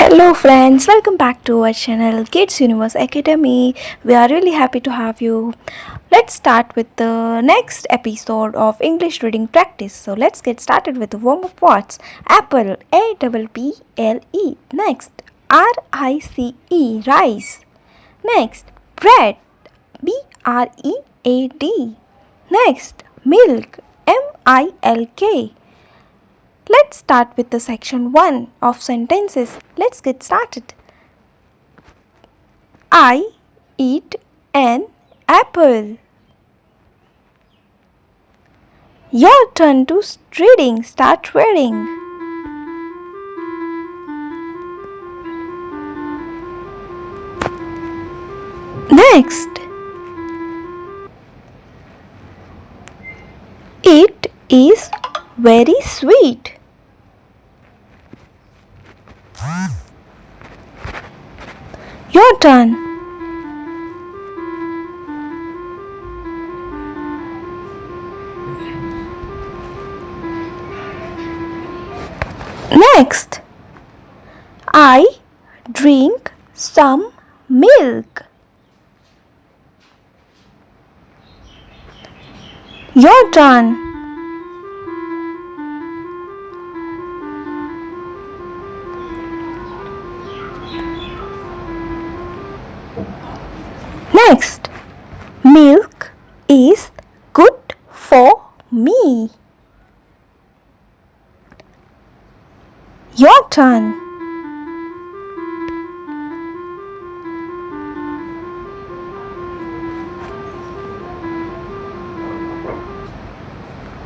Hello friends, welcome back to our channel Kids Universe Academy. We are really happy to have you. Let's start with the next episode of English reading practice. So let's get started with the warm up words. Apple, A-P-P-L-E. Next, R-I-C-E, rice. Next, bread, B-R-E-A-D. Next, milk, M-I-L-K. Let's start with the section 1 of sentences. Let's get started. I eat an apple. Your turn to reading. Start reading. Next. It is very sweet. Your turn. Next, I drink some milk. Your turn. Next, milk is good for me. Your turn.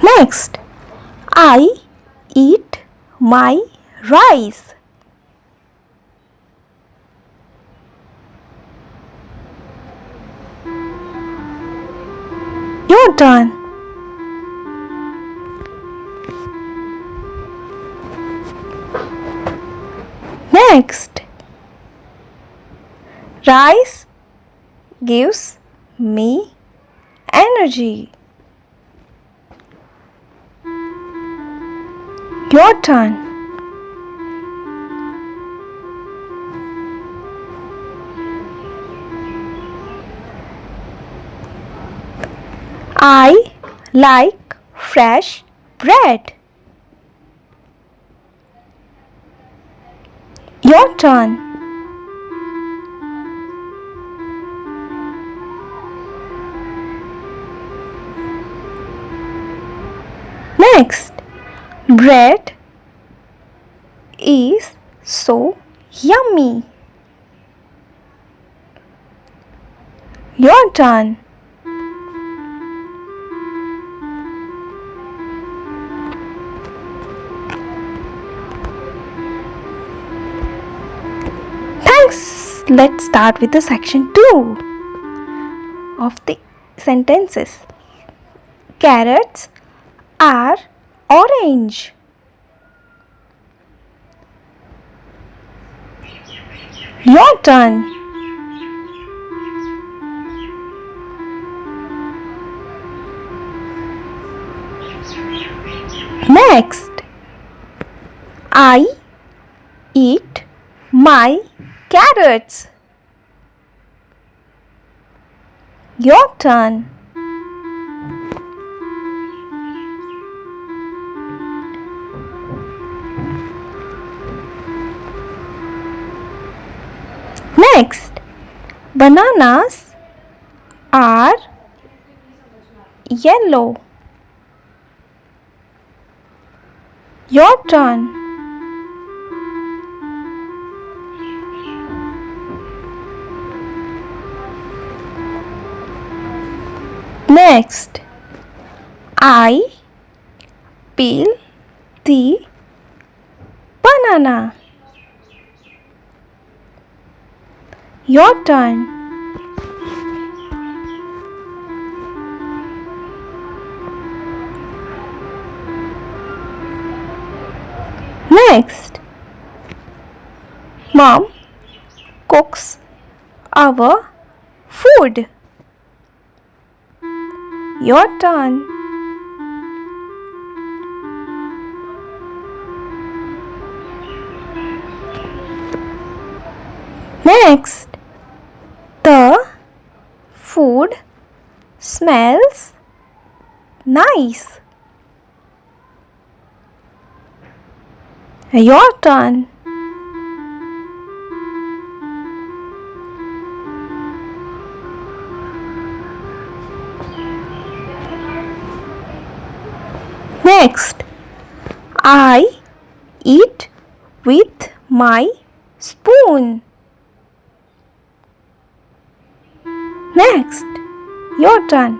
Next, I eat my rice. Your turn. Next, rice gives me energy. Your turn. I like fresh bread. Your turn. Next, bread is so yummy. Your turn. Thanks. Let's start with the section 2 of the sentences. Carrots are orange. Your turn. Next, I eat my carrots. Your turn. Next, bananas are yellow. Your turn. Next, I peel the banana. Your turn. Next, Mom cooks our food. Your turn. Next, the food smells nice. Your turn. Next, I eat with my spoon. Next, your turn.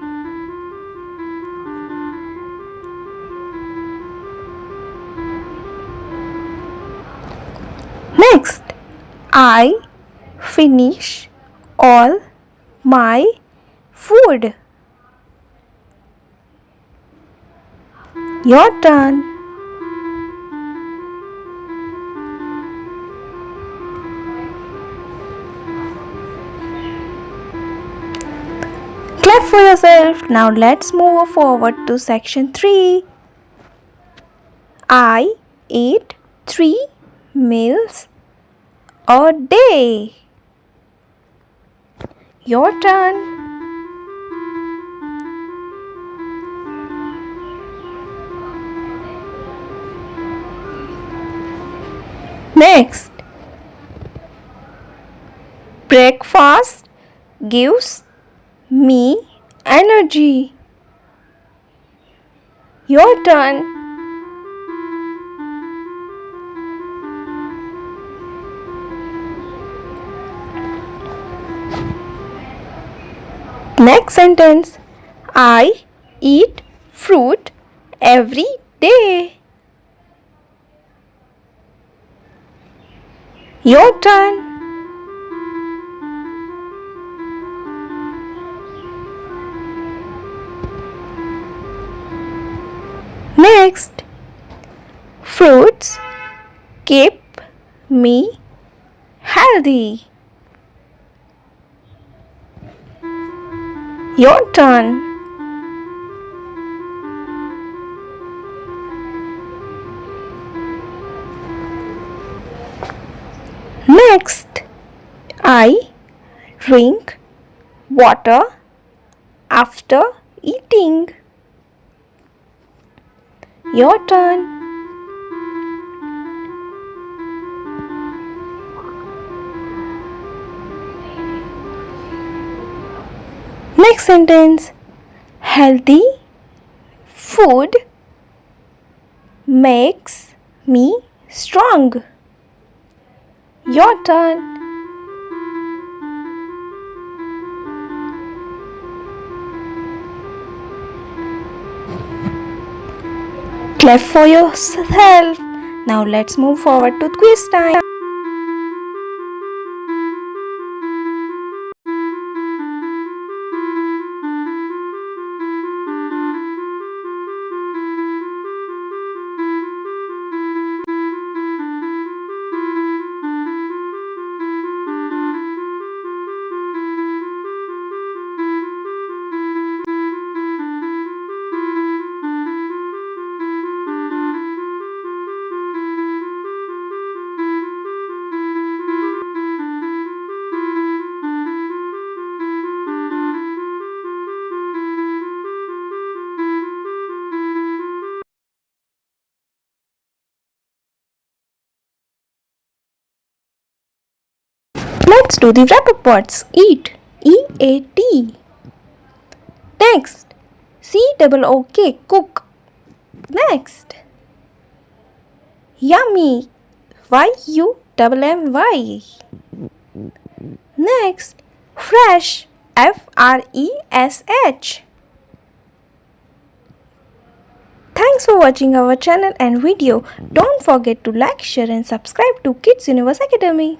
Next, I finish all my food. Your turn. Clap for yourself. Now let's move forward to section 3. I eat 3 meals a day. Your turn. Next, breakfast gives me energy. Your turn. Next sentence, I eat fruit every day. Your turn. Next, fruits keep me healthy. Your turn. Next, I drink water after eating. Your turn. Next sentence, healthy food makes me strong. Your turn. Clap for yourself. Now let's move forward to quiz time. Let's do the wrap-up words. Eat, E-A-T. Next, C-O-O-K, cook. Next, yummy, Y-U-M-M-Y. Next, fresh, F-R-E-S-H. Thanks for watching our channel and video. Don't forget to like, share and subscribe to Kids Universe Academy.